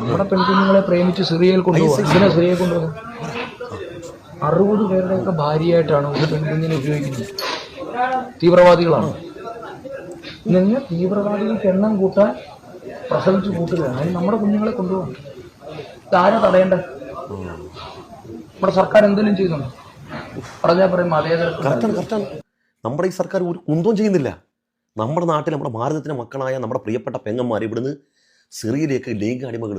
നമ്മുടെ പെൺകുഞ്ഞുങ്ങളെ പ്രേമിച്ച് സിറിയയിൽ കൊണ്ടുപോകും. ഇതിനെ സിറിയയിൽ കൊണ്ടുപോകും. 60 പേരുടെയൊക്കെ ഭാര്യയായിട്ടാണ് ഒരു പെൺകുഞ്ഞിനെ ഉപയോഗിക്കുന്നത്. തീവ്രവാദികളാണ്. നിങ്ങൾ തീവ്രവാദികൾക്ക് എണ്ണം കൂട്ടാൻ പ്രസവിച്ച് കൂട്ടുകയാണ്. അതിന് നമ്മുടെ കുഞ്ഞുങ്ങളെ കൊണ്ടുപോകും. ഇതാരാ തടയേണ്ടത്? നമ്മുടെ സർക്കാർ എന്തെങ്കിലും ചെയ്യുന്നുണ്ടോ? പറഞ്ഞാൽ പറയും മതേതരത്വം. നമ്മുടെ ഈ സർക്കാർ ഒരു കുന്തവും ചെയ്യുന്നില്ല. നമ്മുടെ നാട്ടിൽ നമ്മുടെ ഭാരതത്തിലെ മക്കളായ നമ്മുടെ പ്രിയപ്പെട്ട പെങ്ങന്മാർ ഇവിടുന്ന് സിറിയയിലേക്ക് ലൈംഗിക അടിമകൾ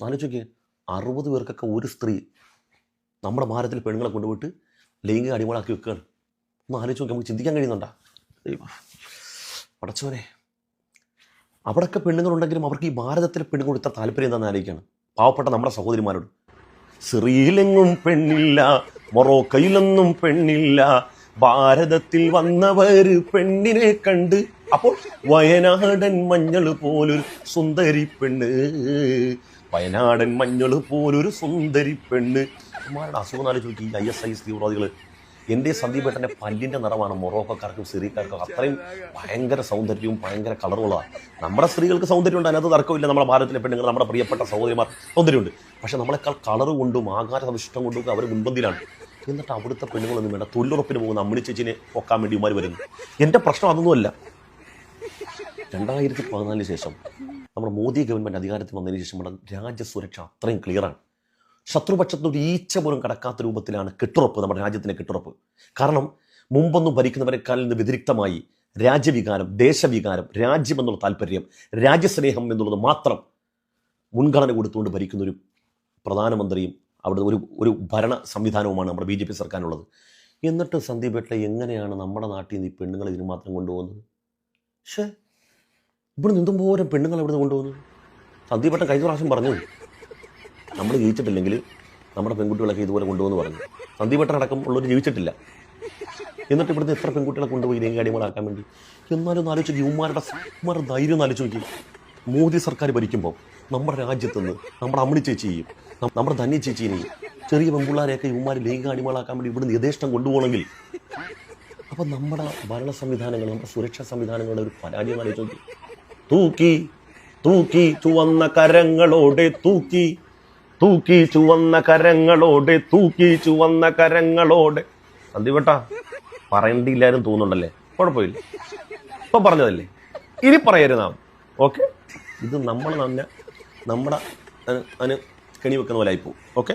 ആലോചിക്കേ. 60 പേർക്കൊക്കെ ഒരു സ്ത്രീ നമ്മുടെ ഭാരതത്തിൽ പെണ്ണുങ്ങളെ കൊണ്ടുപോയിട്ട് ലൈംഗിക അടിമകളാക്കി വെക്കുകയാണ്. ഒന്ന് ആലോചിച്ച് നോക്കി, നമുക്ക് ചിന്തിക്കാൻ കഴിയുന്നുണ്ടോ? പടച്ചോനെ, അവിടെയൊക്കെ പെണ്ണുങ്ങളുണ്ടെങ്കിലും അവർക്ക് ഈ ഭാരതത്തിലെ പെണ്ണുങ്ങൾ ഇത്ര താല്പര്യം എന്താണെന്ന് ആലോചിക്കുകയാണ്. പാവപ്പെട്ട നമ്മുടെ സഹോദരിമാരോട്. സിറിയയിലെങ്ങും പെണ്ണില്ല, മൊറോക്കയിലൊന്നും പെണ്ണില്ല, ഭാരതത്തിൽ വന്നവർ പെണ്ണിനെ കണ്ട്. അപ്പോൾ വയനാടൻ മഞ്ഞൾ പോലൊരു സുന്ദരി പെണ്ണ്, വയനാടൻ മഞ്ഞൾ പോലൊരു സുന്ദരി പെണ്ണ്. അമ്മമാരുടെ അസുഖം നാല് ചോദിക്കും. ഈ ISIS തീവ്രവാദികൾ. എൻ്റെ സന്ദീപേട്ടൻ്റെ പല്ലിൻ്റെ നിറമാണ് മൊറോക്കോക്കാർക്കും സിറിയക്കാർക്കും അത്രയും ഭയങ്കര സൗന്ദര്യവും ഭയങ്കര കളറുകളാണ്. നമ്മുടെ സ്ത്രീകൾക്ക് സൗന്ദര്യമുണ്ട്, അതിനകത്ത് തർക്കമില്ല. നമ്മുടെ ഭാരതത്തിലെ പെണ്ണുങ്ങൾ, നമ്മുടെ പ്രിയപ്പെട്ട സഹോദരിമാർ സൗന്ദര്യമുണ്ട്. പക്ഷേ നമ്മളെക്കാൾ കളറ് കൊണ്ടും ആകാര സവിഷ്ടം കൊണ്ടും അവർ മുൻപന്തിയിലാണ്. എന്നിട്ട് അവിടുത്തെ പെണ്ണുങ്ങളൊന്നും വേണ്ട, തൊഴിലുറപ്പിന് പോകുന്ന അമ്മിണി ചേച്ചിനെ പൊക്കാൻ വേണ്ടി ഇമാർ വരുന്നു. എൻ്റെ പ്രശ്നം അതൊന്നുമല്ല. 2014 ശേഷം നമ്മുടെ മോദി ഗവൺമെൻറ് അധികാരത്തിൽ വന്നതിന് ശേഷം നമ്മുടെ രാജ്യസുരക്ഷ അത്രയും ക്ലിയറാണ്. ശത്രുപക്ഷത്തൊരു ഈച്ച പോലും കടക്കാത്ത രൂപത്തിലാണ് കെട്ടുറപ്പ്, നമ്മുടെ രാജ്യത്തിൻ്റെ കെട്ടുറപ്പ്. കാരണം മുമ്പൊന്നും ഭരിക്കുന്നവരെക്കാളിൽ നിന്ന് വ്യതിരിക്തമായി രാജ്യവികാരം, ദേശവികാരം, രാജ്യമെന്നുള്ള താല്പര്യം, രാജ്യസ്നേഹം എന്നുള്ളത് മാത്രം മുൻഗണന കൊടുത്തുകൊണ്ട് ഭരിക്കുന്ന ഒരു പ്രധാനമന്ത്രിയും അവിടെ ഒരു ഭരണ സംവിധാനവുമാണ് നമ്മുടെ BJP സർക്കാരിനുള്ളത്. എന്നിട്ട് സന്ദീപേട്ട എങ്ങനെയാണ് നമ്മുടെ നാട്ടിൽ നിന്ന് ഈ പെണ്ണുങ്ങളെ ഇതിന് മാത്രം കൊണ്ടുപോകുന്നത്? പക്ഷേ ഇവിടെ നിന്നും പോലും പെണ്ണുങ്ങൾ എവിടെ നിന്ന് കൊണ്ടുപോകുന്നത്? സന്ദീപേട്ടൻ കഴിഞ്ഞ പ്രാവശ്യം പറഞ്ഞു, നമ്മൾ ജീവിച്ചിട്ടില്ലെങ്കിൽ നമ്മുടെ പെൺകുട്ടികളൊക്കെ ഇതുപോലെ കൊണ്ടുപോകുന്നു പറഞ്ഞു. സന്ദീപേട്ടൻ അടക്കം ഉള്ളവർ ജീവിച്ചിട്ടില്ല. എന്നിട്ട് ഇവിടുന്ന് എത്ര പെൺകുട്ടികളെ കൊണ്ടുപോയി ലൈംഗിക അടിമകളാക്കാൻ വേണ്ടി? എന്നാലും ഒന്ന് ആലോചിച്ച് നോക്കി, ഇവന്മാരുടെ ധൈര്യം ഒന്ന് ആലോചിച്ച് നോക്കി. മോദി സർക്കാർ ഭരിക്കുമ്പോൾ നമ്മുടെ രാജ്യത്ത് നിന്ന് നമ്മുടെ അമ്മിണി ചേച്ചിയെയും നമ്മുടെ ധന്യ ചേച്ചിയെയും ചെറിയ പെൺപിള്ളാരെയൊക്കെ ഇവന്മാർ ലൈംഗിക അടിമകളാക്കാൻ വേണ്ടി ഇവിടുന്ന് യഥേഷ്ടം കൊണ്ടുപോകണമെങ്കിൽ അപ്പം നമ്മുടെ ഭരണ സംവിധാനങ്ങൾ, നമ്മുടെ സുരക്ഷാ സംവിധാനങ്ങളുടെ ഒരു പരാജയം ആലോചിച്ച് നോക്കി. തൂക്കി തൂക്കി ചുവന്ന കരങ്ങളോടെ തൂക്കി തൂക്കി ചുവന്ന കരങ്ങളോടെ തൂക്കി ചുവന്ന കരങ്ങളോടെ. സന്ദീപേട്ട പറയേണ്ടിയില്ലാരും തോന്നുന്നുണ്ടല്ലേ? കുഴപ്പമില്ല, ഇപ്പം പറഞ്ഞതല്ലേ, ഇനി പറയരുത് നാം. ഓക്കെ, ഇത് നമ്മൾ തന്നെ നമ്മുടെ അതിന് കെണി വെക്കുന്ന പോലെ ആയിപ്പോവും. ഓക്കെ.